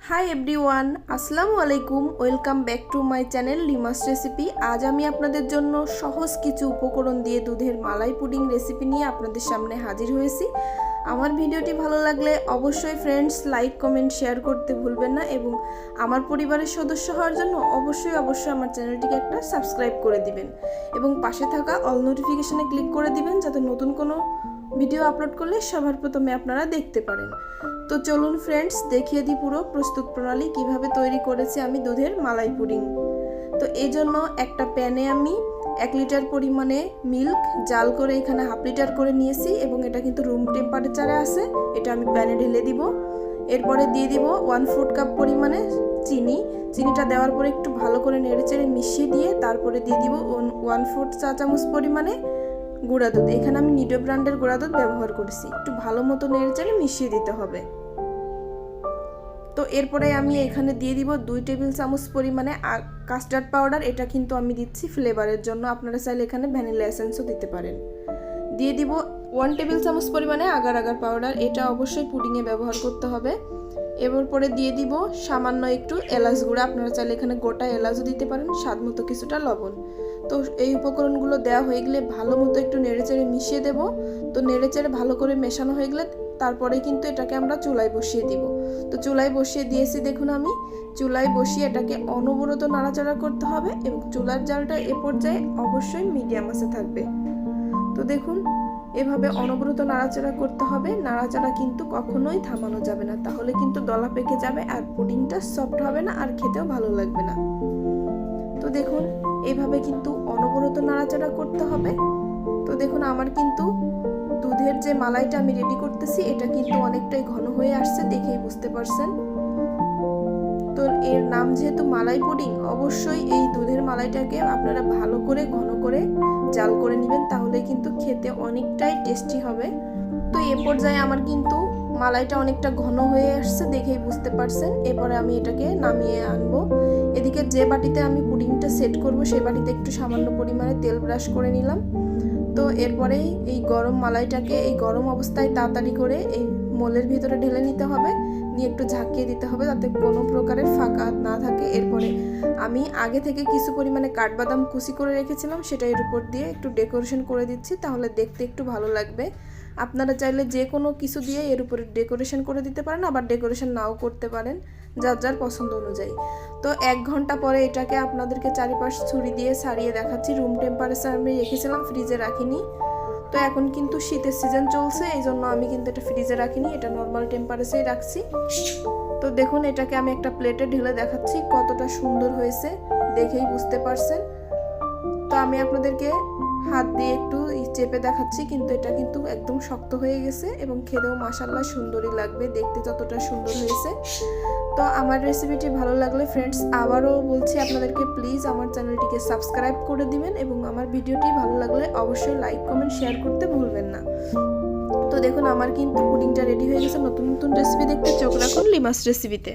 High everyone আসসালামু আলাইকুম welcome back to my channel Limas recipe. আজ আমি আপনাদের জন্য সহজ কিছু উপকরণ দিয়ে দুধের মালাই পুডিং রেসিপি নিয়ে আপনাদের সামনে হাজির হয়েছি। আমার ভিডিওটি ভালো লাগলে অবশ্যই ফ্রেন্ডস লাইক কমেন্ট শেয়ার করতে ভুলবেন না এবং আমার পরিবারের সদস্য হওয়ার জন্য অবশ্যই আমার চ্যানেলটিকে একটা সাবস্ক্রাইব করে দিবেন এবং পাশে থাকা অল নোটিফিকেশনে ক্লিক করে দিবেন যাতে নতুন কোনো ভিডিও আপলোড করলে সবার প্রথমে আপনারা দেখতে পারেন। তো চলুন ফ্রেন্ডস দেখিয়ে দিই পুরো প্রস্তুত প্রণালী কিভাবে তৈরি করেছি আমি দুধের মালাই পুডিং। তো এই জন্য একটা প্যানে আমি 1 লিটার পরিমাণে মিল্ক জাল করে এখানে হাফ লিটার করে নিয়েছি এবং এটা কিন্তু রুম টেম্পারেচারে আছে। এটা আমি প্যানে ঢেলে দিব। এরপরে দিয়ে দিব 1/4 কাপ পরিমাণে চিনিটা দেওয়ার পরে একটু ভালো করে নেড়েচেড়ে মিশিয়ে দিয়ে তারপরে দিয়ে দিব 1/4 চা চামচ পরিমাণে গুঁড়া দুধ। এখানে আমি নিডো ব্র্যান্ডের গুঁড়া দুধ ব্যবহার করেছি। একটু ভালো মতো নেড়েচেড়ে মিশিয়ে দিতে হবে। তো এরপরে আমি এখানে দিয়ে দিব 2 টেবিল চামচ পরিমাণে কাস্টার্ড পাউডার। এটা কিন্তু আমি দিচ্ছি ফ্লেভারের জন্য, আপনারা চাইলে এখানে ভ্যানিলা এসেন্সও দিতে পারেন। দিয়ে দিব 1 টেবিল চামচ পরিমাণে আগার পাউডার। এটা অবশ্যই পুডিংয়ে ব্যবহার করতে হবে। এবার পরে দিয়ে দিব সামান্য একটু এলাচ গুঁড়া, আপনারা চাইলে এখানে গোটা এলাচও দিতে পারেন, স্বাদ মতো কিছুটা লবণ। তো এই উপকরণগুলো দেওয়া হয়ে গেলে ভালো মতো একটু নেড়েচেড়ে মিশিয়ে দেব। তো নেড়েচেড়ে ভালো করে মেশানো হয়ে গেলে তারপরে কিন্তু এটাকে আমরা চুলায় বসিয়ে দিব। তো চুলায় বসিয়ে দিয়েছি, দেখুন আমি চুলায় বসিয়ে এটাকে অনবরত নাড়াচাড়া করতে হবে এবং চুলার জালটা এ পর্যায়ে অবশ্যই মিডিয়াম আঁচে থাকবে। তো দেখুন এভাবে অনবরত নাড়াচাড়া করতে হবে। নাড়াচাড়া কিন্তু কখনোই থামানো যাবে না, তাহলে কিন্তু দলা পেকে যাবে আর পুডিংটা সফট হবে না আর খেতেও ভালো লাগবে না। তো দেখুন এইভাবে কিন্তু অনবরত নাড়াচাড়া করতে হবে। তো দেখুন আমার কিন্তু দুধের যে মালাইটা আমি রেডি করতেছি এটা কিন্তু অনেকটাই ঘন হয়ে আসছে, দেখেই বুঝতে পারছেন। তো এর নাম যেহেতু মালাই পুডিং, অবশ্যই এই দুধের মালাইটাকে আপনারা ভালো করে ঘন করে জাল করে নেবেন, তাহলে কিন্তু খেতে অনেকটাই টেস্টি হবে। তো এ পর্যায়ে আমার কিন্তু মালাইটা অনেকটা ঘন হয়ে আসছে, দেখেই বুঝতে পারছেন। এরপরে আমি এটাকে নামিয়ে আনবো। এদিকে যে বাটিতে আমি পুডিংটা সেট করব সেই বাটিতে একটু সামান্য পরিমাণে তেল ব্রাশ করে নিলাম। তো এরপরে এই গরম মালাইটাকে এই গরম অবস্থায় তাড়াতাড়ি করে এই মোলের ভিতরে ঢেলে নিতে হবে, নিয়ে একটু ঝাঁকিয়ে দিতে হবে যাতে কোনো প্রকারের ফাঁকা না থাকে। এরপরে আমি আগে থেকে কিছু পরিমাণে কাঠবাদাম কুচি করে রেখেছিলাম, সেটা এর উপর দিয়ে একটু ডেকোরেশন করে দিচ্ছি, তাহলে দেখতে একটু ভালো লাগবে। আপনারা চাইলে যে কোনো কিছু দিয়ে এর উপরে ডেকোরেশন করে দিতে পারেন, আবার ডেকোরেশন নাও করতে পারেন, যার যার পছন্দ অনুযায়ী। তো 1 ঘন্টা পরে এটাকে আপনাদেরকে চারিপাশ ছুরি দিয়ে ছাড়িয়ে দেখাচ্ছি। রুম টেম্পারেচার আমি রেখেছিলাম, ফ্রিজে রাখিনি। তো এখন কিন্তু শীতের সিজন চলছে, এই জন্য আমি কিন্তু এটা ফ্রিজে রাখিনি, এটা নর্মাল টেম্পারেচারে রাখছি। তো দেখুন এটাকে আমি একটা প্লেটে ঢেলে দেখাচ্ছি কতটা সুন্দর হয়েছে, দেখেই বুঝতে পারছেন। তো আমি আপনাদেরকে হাত দিয়ে একটু চেপে দেখাচ্ছি, কিন্তু এটা কিন্তু একদম শক্ত হয়ে গেছে এবং খেতেও মাশাআল্লাহ সুন্দরই লাগবে, দেখতে যতটা সুন্দর হয়েছে। তো আমার রেসিপিটি ভালো লাগলে ফ্রেন্ডস আবারও বলছি আপনাদেরকে প্লিজ আমার চ্যানেলটিকে সাবস্ক্রাইব করে দিবেন এবং আমার ভিডিওটি ভালো লাগলে অবশ্যই লাইক কমেন্ট শেয়ার করতে ভুলবেন না। তো দেখুন আমার কিন্তু পুডিংটা রেডি হয়ে গেছে। নতুন নতুন রেসিপি দেখতে চোখ রাখুন লিমাস রেসিপিতে।